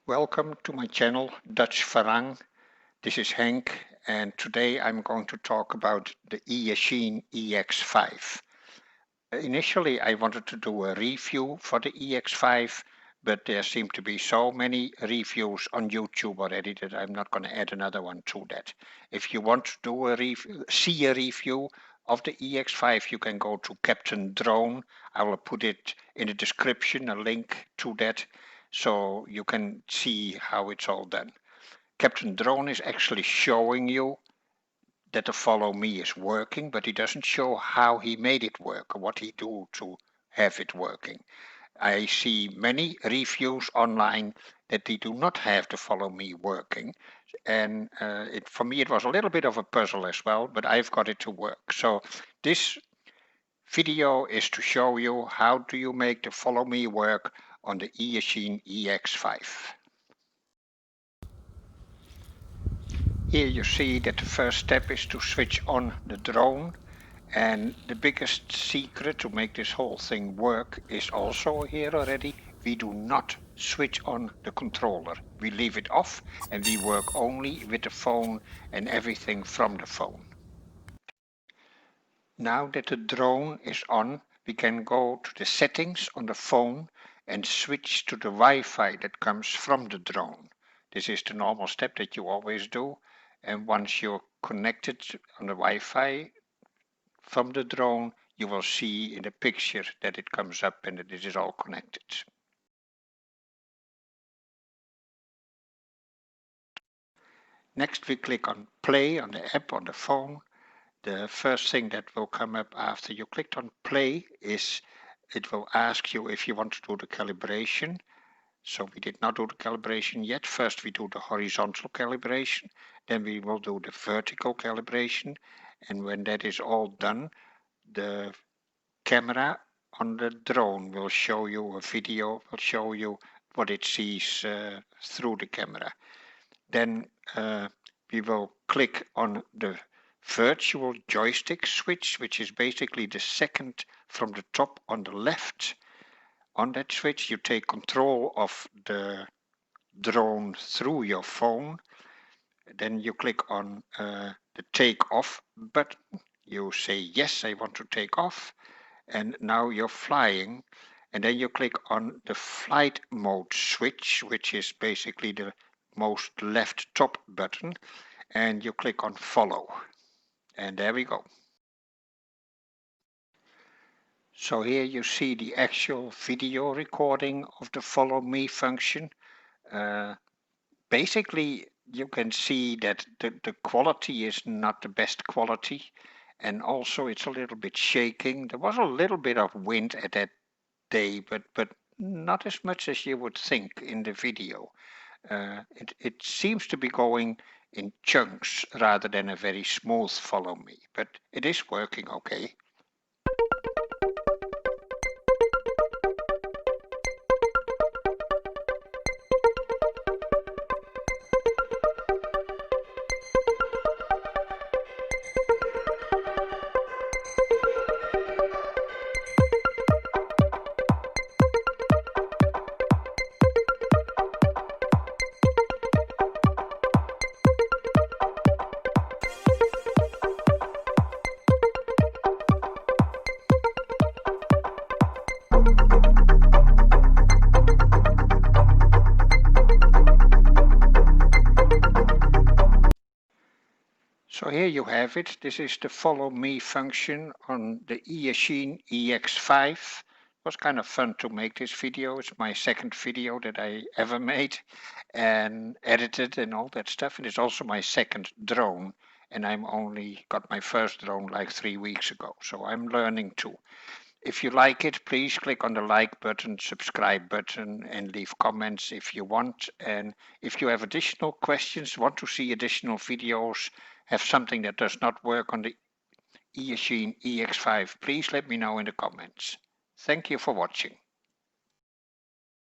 Welcome to my channel Dutch Farang. This is Henk and today I'm going to talk about the Eachine EX5. Initially I wanted to do a review for the EX5, but there seem to be so many reviews on YouTube already that I'm not going to add another one to that. If you want to do a see a review of the EX5, you can go to Captain Drone. I will put it in the description, a link to that, so you can see how it's all done. Captain Drone is actually showing you that the Follow Me is working, but he doesn't show how he made it work or what he do to have it working. I see many reviews online that they do not have the Follow Me working, and for me it was a little bit of a puzzle as well, but I've got it to work. So this video is to show you how do you make the Follow Me work on the Eachine EX5. Here you see that the first step is to switch on the drone, and the biggest secret to make this whole thing work is also here already. We do not switch on the controller. We leave it off and we work only with the phone and everything from the phone. Now that the drone is on, we can go to the settings on the phone and switch to the Wi-Fi that comes from the drone. This is the normal step that you always do. And once you're connected on the Wi-Fi from the drone, you will see in the picture that it comes up and that it is all connected. Next we click on play on the app on the phone. The first thing that will come up after you clicked on play is it will ask you if you want to do the calibration. So we did not do the calibration yet. First we do the horizontal calibration, then we will do the vertical calibration, and when that is all done, the camera on the drone will show you a video, will show you what it sees through the camera. Then we will click on the virtual joystick switch, which is basically the second from the top on the left. On that switch you take control of the drone through your phone. Then you click on the take off button. You say yes, I want to take off, and now you're flying. And then you click on the flight mode switch, which is basically the most left top button, and you click on follow, and there we go. So here you see the actual video recording of the Follow Me function. Basically you can see that the quality is not the best quality, and also it's a little bit shaking. There was a little bit of wind at that day, but not as much as you would think in the video. It seems to be going in chunks rather than a very smooth Follow Me, but it is working okay. So here you have it. This is the Follow Me function on the Eachine EX5. It was kind of fun to make this video. It's my second video that I ever made and edited and all that stuff. And it's also my second drone. And I'm only got my first drone like 3 weeks ago. So I'm learning too. If you like it, please click on the like button, subscribe button, and leave comments if you want. And if you have additional questions, want to see additional videos, have something that does not work on the Eachine EX5, please let me know in the comments. Thank you for watching.